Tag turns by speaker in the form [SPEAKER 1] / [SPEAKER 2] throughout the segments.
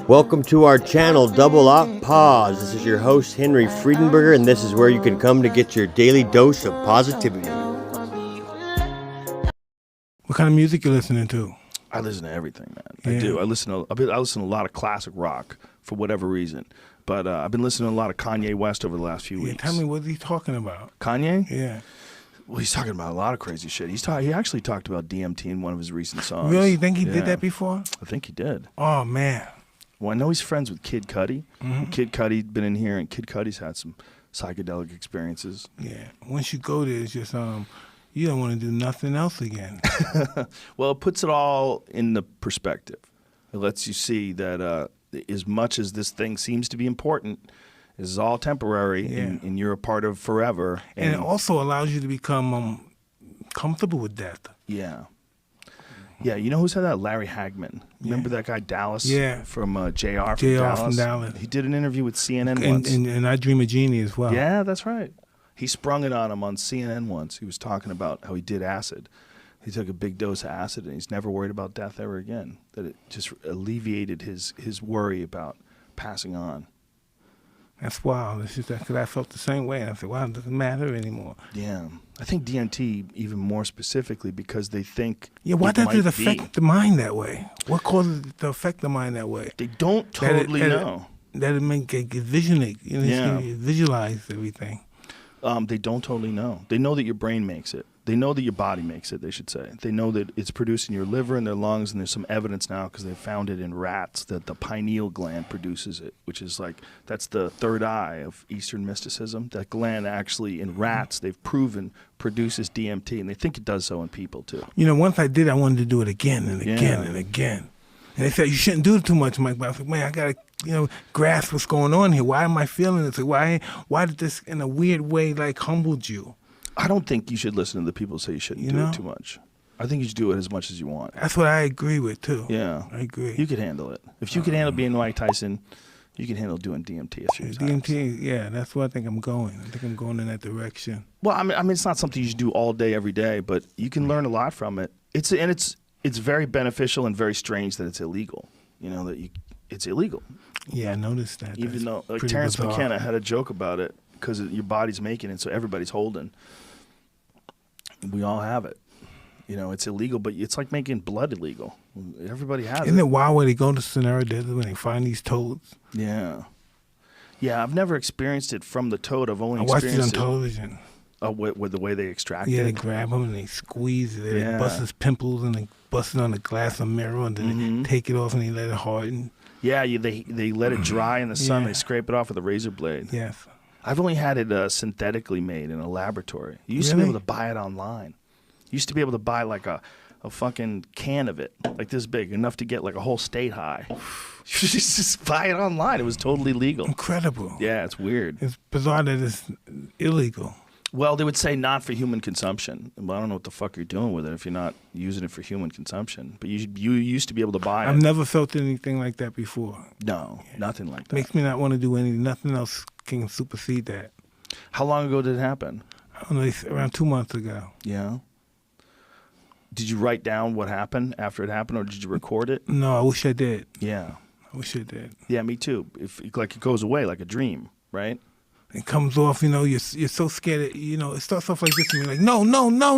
[SPEAKER 1] Welcome to our channel, Double Op Pause. This is your host, Henry Friedenberger, and this is where you can come to get your daily dose of positivity.
[SPEAKER 2] What kind of music you listening to?
[SPEAKER 3] I listen to everything, man.
[SPEAKER 2] Yeah.
[SPEAKER 3] I do. I listen to a lot of classic rock for whatever reason. But I've been listening to a lot of Kanye West over the last few weeks.
[SPEAKER 2] Tell me, what is he talking about?
[SPEAKER 3] Kanye?
[SPEAKER 2] Yeah.
[SPEAKER 3] Well, he's talking about a lot of crazy shit. He actually talked about DMT in one of his recent songs.
[SPEAKER 2] Really? You think he did that before?
[SPEAKER 3] I think he did.
[SPEAKER 2] Oh, man.
[SPEAKER 3] Well, I know he's friends with Kid Cudi.
[SPEAKER 2] Mm-hmm.
[SPEAKER 3] Kid Cudi's been in here, and Kid Cudi's had some psychedelic experiences.
[SPEAKER 2] Yeah. Once you go there, it's just you don't want to do nothing else again.
[SPEAKER 3] Well, it puts it all in the perspective. It lets you see that as much as this thing seems to be important, this is all temporary, and you're a part of forever.
[SPEAKER 2] And it also allows you to become comfortable with death.
[SPEAKER 3] Yeah. Yeah, you know who's had that? Larry Hagman. Remember that guy Dallas?
[SPEAKER 2] Yeah.
[SPEAKER 3] From JR
[SPEAKER 2] from Dallas.
[SPEAKER 3] He did an interview with CNN once.
[SPEAKER 2] And I Dream of Genie as well.
[SPEAKER 3] Yeah, that's right. He sprung it on him on CNN once. He was talking about how he did acid. He took a big dose of acid, and he's never worried about death ever again. That it just alleviated his worry about passing on.
[SPEAKER 2] That's wild. It's just because I felt the same way. And I said, wow, it doesn't matter anymore.
[SPEAKER 3] Yeah. I think DMT even more specifically because they think
[SPEAKER 2] why does it affect the mind that way? What causes it to affect the mind that way?
[SPEAKER 3] They don't totally know.
[SPEAKER 2] That it make it visionate. You visualize everything.
[SPEAKER 3] They don't totally know. They know that your brain makes it. They know that your body makes it, they should say. They know that it's produced in your liver and their lungs, and there's some evidence now because they found it in rats that the pineal gland produces it, which is that's the third eye of Eastern mysticism. That gland actually in rats, they've proven, produces DMT, and they think it does so in people too.
[SPEAKER 2] Once I did, I wanted to do it again and again and again. And they said, you shouldn't do it too much, Mike. But I was like, man, I got to, grasp what's going on here. Why am I feeling this? Why did this, in a weird way, humbled you?
[SPEAKER 3] I don't think you should listen to the people who say you shouldn't do it too much. I think you should do it as much as you want.
[SPEAKER 2] That's what I agree with, too.
[SPEAKER 3] Yeah.
[SPEAKER 2] I agree.
[SPEAKER 3] You could handle it. If you could handle being Mike Tyson, you can handle doing DMT a few times.
[SPEAKER 2] DMT, yeah, that's where I think I'm going. I think I'm going in that direction.
[SPEAKER 3] Well, I mean, it's not something you should do all day, every day, but you can learn a lot from it. It's very beneficial and very strange that it's illegal. It's illegal.
[SPEAKER 2] Yeah, I noticed that.
[SPEAKER 3] Even though Terrence McKenna had a joke about it because your body's making it, so everybody's holding. We all have it. It's illegal, but it's like making blood illegal. Everybody has it.
[SPEAKER 2] Isn't it wild when they go to Sonora Desert when they find these toads?
[SPEAKER 3] Yeah. Yeah, I've never experienced it from the toad. I've only
[SPEAKER 2] watched
[SPEAKER 3] experienced
[SPEAKER 2] it on television.
[SPEAKER 3] With the way they extract it?
[SPEAKER 2] Yeah, they grab him and they squeeze it. They bust his pimples and they bust it on the glass of mirror and then they take it off and they let it harden.
[SPEAKER 3] Yeah, they let it dry in the sun. They scrape it off with a razor blade.
[SPEAKER 2] Yes.
[SPEAKER 3] I've only had it synthetically made in a laboratory. You used to be able to buy it online. You used to be able to buy a fucking can of it, like this big, enough to get a whole state high. You just buy it online. It was totally legal.
[SPEAKER 2] Incredible.
[SPEAKER 3] Yeah, it's weird.
[SPEAKER 2] It's bizarre that it's illegal.
[SPEAKER 3] Well, they would say not for human consumption. Well, I don't know what the fuck you're doing with it if you're not using it for human consumption. But you used to be able to buy it.
[SPEAKER 2] I've never felt anything like that before.
[SPEAKER 3] No, nothing like that.
[SPEAKER 2] Makes me not want to do anything. Nothing else can supersede that.
[SPEAKER 3] How long ago did it happen?
[SPEAKER 2] I don't know, around 2 months ago.
[SPEAKER 3] Yeah. Did you write down what happened after it happened, or did you record it?
[SPEAKER 2] No, I wish I did.
[SPEAKER 3] Yeah.
[SPEAKER 2] I wish I did.
[SPEAKER 3] Yeah, me too. If it goes away like a dream, right?
[SPEAKER 2] It comes off, you're so scared. It starts off like this to me, like, no,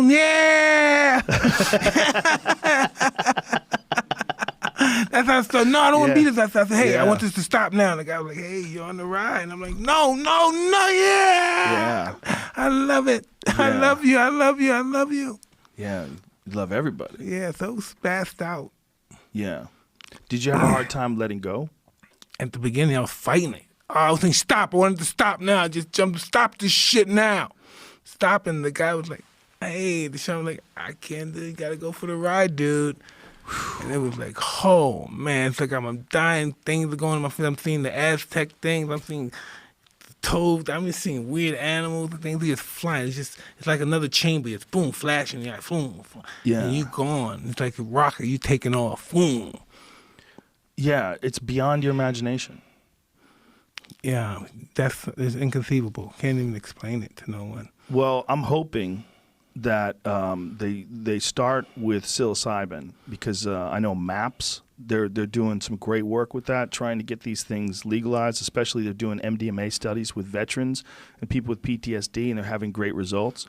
[SPEAKER 2] yeah! That's how I start. No, I don't want to be this. I said, hey, I want this to stop now. And the guy was like, hey, you're on the ride. And I'm like, no, yeah! I love it. Yeah. I love you.
[SPEAKER 3] Yeah, you love everybody.
[SPEAKER 2] Yeah, so spazzed out.
[SPEAKER 3] Yeah. Did you have a hard time letting go?
[SPEAKER 2] At the beginning, I was fighting it. I was saying, stop. I wanted to stop now. Just stop this shit now. Stop. And the guy was like, hey, the show was like, I can't do it. You got to go for the ride, dude. And it was like, oh, man. It's like I'm dying. Things are going on my feet. I'm seeing the Aztec things. I'm seeing toads. I'm just seeing weird animals and things. They're just flying. It's like another chamber. It's boom, flashing. You're like, boom.
[SPEAKER 3] Yeah.
[SPEAKER 2] And you gone. It's like a rocket. You taking off. Boom.
[SPEAKER 3] Yeah, it's beyond your imagination.
[SPEAKER 2] Yeah, it's inconceivable. Can't even explain it to no one.
[SPEAKER 3] Well, I'm hoping that they start with psilocybin because I know MAPS they're doing some great work with that, trying to get these things legalized. Especially they're doing MDMA studies with veterans and people with PTSD, and they're having great results.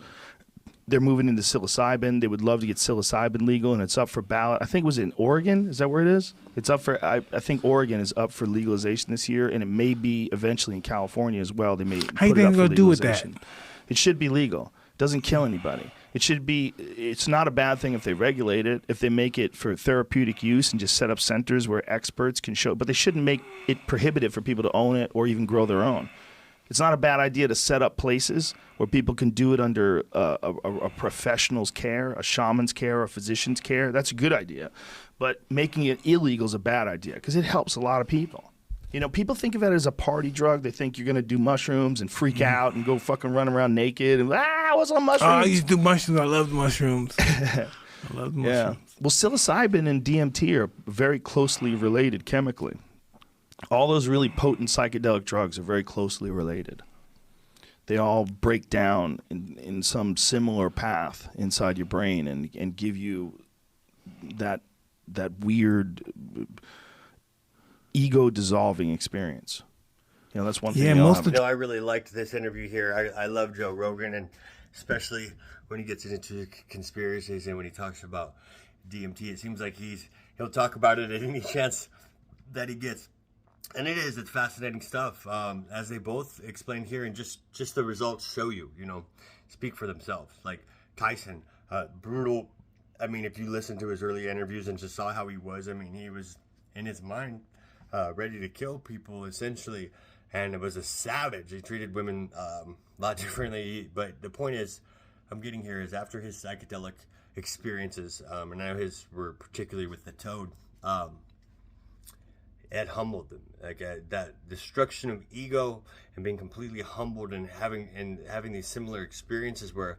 [SPEAKER 3] They're moving into psilocybin. They would love to get psilocybin legal, and it's up for ballot. I think it was in Oregon. Is that where it is? It's up for. I think Oregon is up for legalization this year, and it may be eventually in California as well. They may.
[SPEAKER 2] How you think they're gonna do with that?
[SPEAKER 3] It should be legal. It doesn't kill anybody. It should be. It's not a bad thing if they regulate it, if they make it for therapeutic use and just set up centers where experts can show. But they shouldn't make it prohibitive for people to own it or even grow their own. It's not a bad idea to set up places where people can do it under a professional's care, a shaman's care, a physician's care. That's a good idea. But making it illegal is a bad idea because it helps a lot of people. You know, people think of it as a party drug. They think you're going to do mushrooms and freak out and go fucking run around naked and, what's on mushrooms?
[SPEAKER 2] I used to do mushrooms. I love mushrooms. I love mushrooms.
[SPEAKER 3] Yeah. Well, psilocybin and DMT are very closely related chemically. All those really potent psychedelic drugs are very closely related. They all break down in some similar path inside your brain and give you that weird ego-dissolving experience. You know, that's one thing.
[SPEAKER 2] Yeah,
[SPEAKER 1] I really liked this interview here. I love Joe Rogan, and especially when he gets into conspiracies and when he talks about DMT. It seems like he'll talk about it at any chance that he gets. And it's fascinating stuff, as they both explain here, and just the results show you, speak for themselves. Like Tyson, brutal. I mean, if you listen to his early interviews and just saw how he was, I mean, he was in his mind ready to kill people, essentially, and it was a savage. He treated women a lot differently. But the point I'm getting here is after his psychedelic experiences, and now his were particularly with the toad, it humbled them. Like that destruction of ego and being completely humbled and having these similar experiences where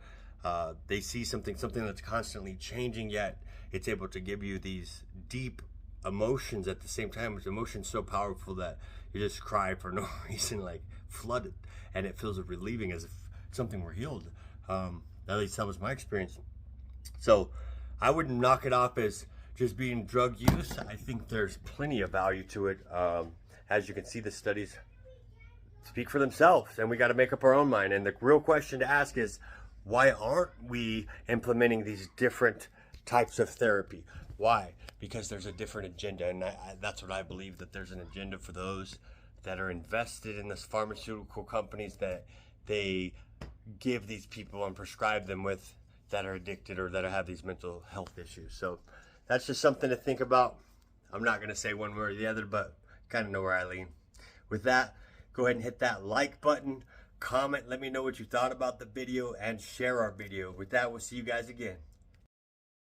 [SPEAKER 1] they see something that's constantly changing, yet it's able to give you these deep emotions at the same time. It's emotions so powerful that you just cry for no reason, like flooded, and it feels relieving as if something were healed. At least that was my experience. So I wouldn't knock it off as just being drug use. I think there's plenty of value to it. As you can see, the studies speak for themselves, and we got to make up our own mind. And the real question to ask is, why aren't we implementing these different types of therapy? Why? Because there's a different agenda, and that's what I believe, that there's an agenda for those that are invested in this pharmaceutical companies that they give these people and prescribe them with, that are addicted or that have these mental health issues. So that's just something to think about. I'm not going to say one way or the other, but kind of know where I lean. With that, go ahead and hit that like button, comment, let me know what you thought about the video, and share our video. With that, we'll see you guys again.